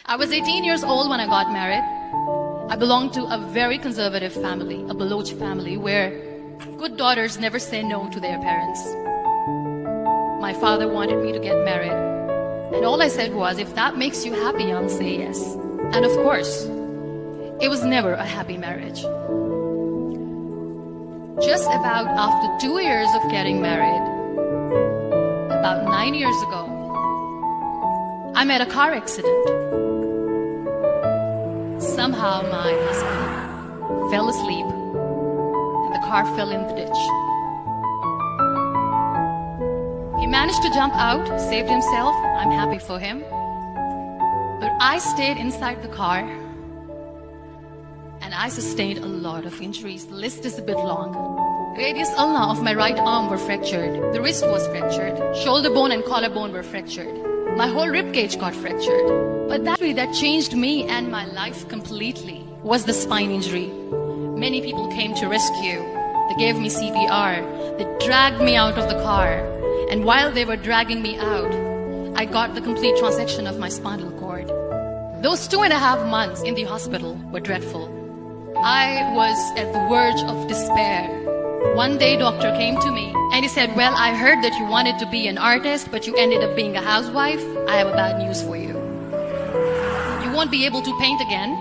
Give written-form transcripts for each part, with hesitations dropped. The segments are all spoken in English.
I was 18 years old when I got married. I belonged to a very conservative family, a Baloch family, where good daughters never say no to their parents. My father wanted me to get married, and all I said was, if that makes you happy, I'll say yes. And of course, it was never a happy marriage. Just about after 2 years of getting married, about 9 years ago, I met a car accident. Somehow my husband fell asleep and the car fell in the ditch. He managed to jump out, saved himself. I'm happy for him. But I stayed inside the car and I sustained a lot of injuries. The list is a bit long. Radius ulna of my right arm were fractured. The wrist was fractured. Shoulder bone and collarbone were fractured. My whole rib cage got fractured. But that changed me and my life completely was the spine injury. Many people came to rescue. They gave me CPR. They dragged me out of the car. And while they were dragging me out, I got the complete transection of my spinal cord. Those 2.5 months in the hospital were dreadful. I was at the verge of despair. One day, doctor came to me and he said, well, I heard that you wanted to be an artist, but you ended up being a housewife. I have a bad news for you. You won't be able to paint again.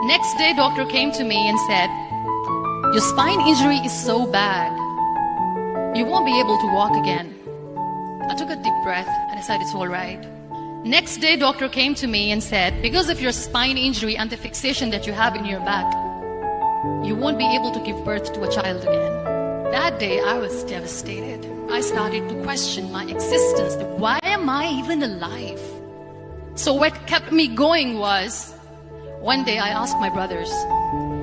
Next day, doctor came to me and said, your spine injury is so bad. You won't be able to walk again. I took a deep breath and I said, it's all right. Next day, doctor came to me and said, because of your spine injury and the fixation that you have in your back, you won't be able to give birth to a child again. That day, I was devastated. I started to question my existence. Why am I even alive? So what kept me going was, one day I asked my brothers,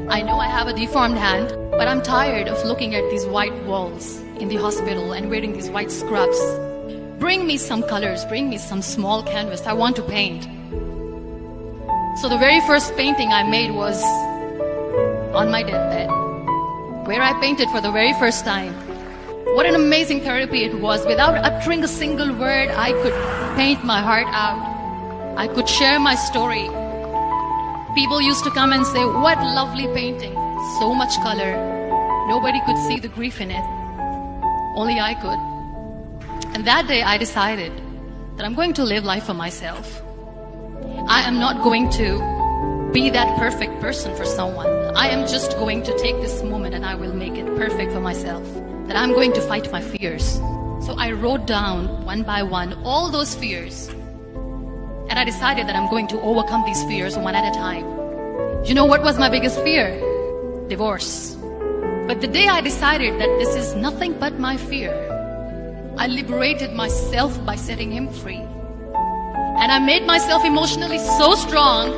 I know I have a deformed hand, but I'm tired of looking at these white walls in the hospital and wearing these white scrubs. Bring me some colors, bring me some small canvas. I want to paint. So the very first painting I made was on my deathbed, where I painted for the very first time. What an amazing therapy it was. Without uttering a single word, I could paint my heart out. I could share my story. People used to come and say, what lovely painting, so much color. Nobody could see the grief in it. Only I could. And that day I decided that I'm going to live life for myself. I am not going to be that perfect person for someone. I am just going to take this moment and I will make it perfect for myself. That I'm going to fight my fears. So I wrote down one by one all those fears. And I decided that I'm going to overcome these fears one at a time. You know what was my biggest fear? Divorce. But the day I decided that this is nothing but my fear, I liberated myself by setting him free. And I made myself emotionally so strong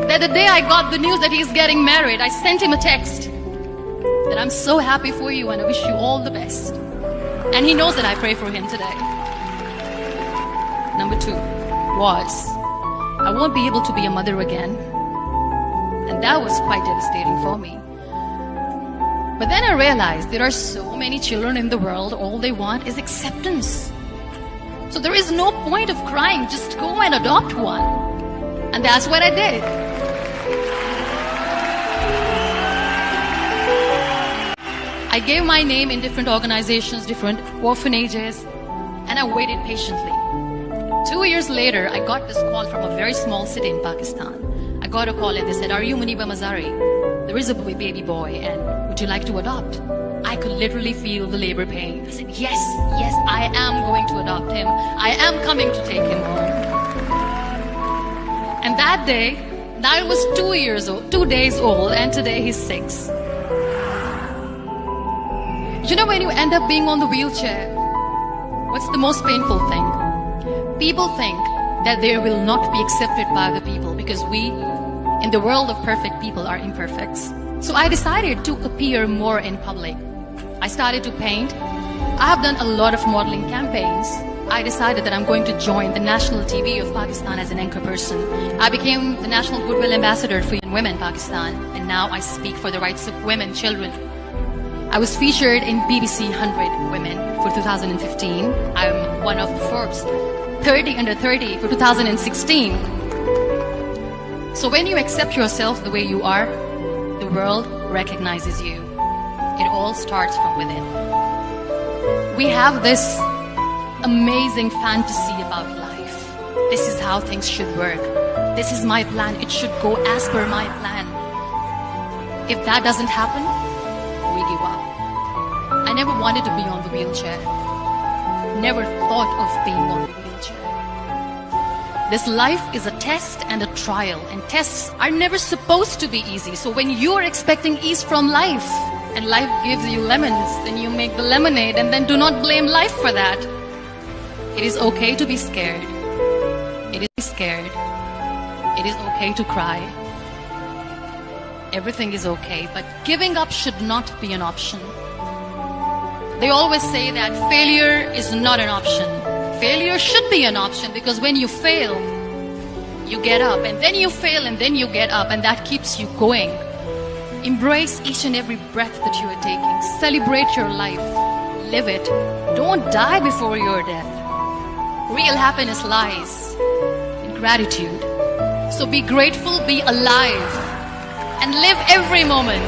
that the day I got the news that he's getting married, I sent him a text that I'm so happy for you and I wish you all the best. And he knows that I pray for him today. Number 2 was, I won't be able to be a mother again. And that was quite devastating for me. But then I realized there are so many children in the world, all they want is acceptance. So there is no point of crying, just go and adopt one. And that's what I did. I gave my name in different organizations, different orphanages, and I waited patiently. 2 years later, I got this call from a very small city in Pakistan. I got a call and they said, are you Muniba Mazari? There is a baby boy and would you like to adopt? I could literally feel the labor pain. I said, yes, I am going to adopt him. I am coming to take him home. And that day, I was 2 days old, and today he's 6. You know, when you end up being on the wheelchair, what's the most painful thing? People think that they will not be accepted by the people because we, in the world of perfect people, are imperfects. So I decided to appear more in public. I started to paint. I have done a lot of modeling campaigns. I decided that I'm going to join the national TV of Pakistan as an anchor person. I became the National Goodwill Ambassador for Young Women Pakistan, and now I speak for the rights of women, children. I was featured in BBC 100 Women for 2015. I'm one of the Forbes 30 under 30 for 2016. So when you accept yourself the way you are, the world recognizes you. It all starts from within. We have this amazing fantasy about life. This is how things should work. This is my plan. It should go as per my plan. If that doesn't happen, we give up. I never wanted to be on the wheelchair. Never thought of being on the wheelchair. This life is a test and a trial, and tests are never supposed to be easy. So when you are expecting ease from life, and life gives you lemons, then you make the lemonade, and then do not blame life for that. It is okay to be scared. It is scared. It is okay to cry. Everything is okay, but giving up should not be an option. They always say that failure is not an option. Failure should be an option, because when you fail, you get up, and then you fail, and then you get up, and that keeps you going. Embrace each and every breath that you are taking. Celebrate your life. Live it. Don't die before your death. Real happiness lies in gratitude. So be grateful, be alive, and live every moment.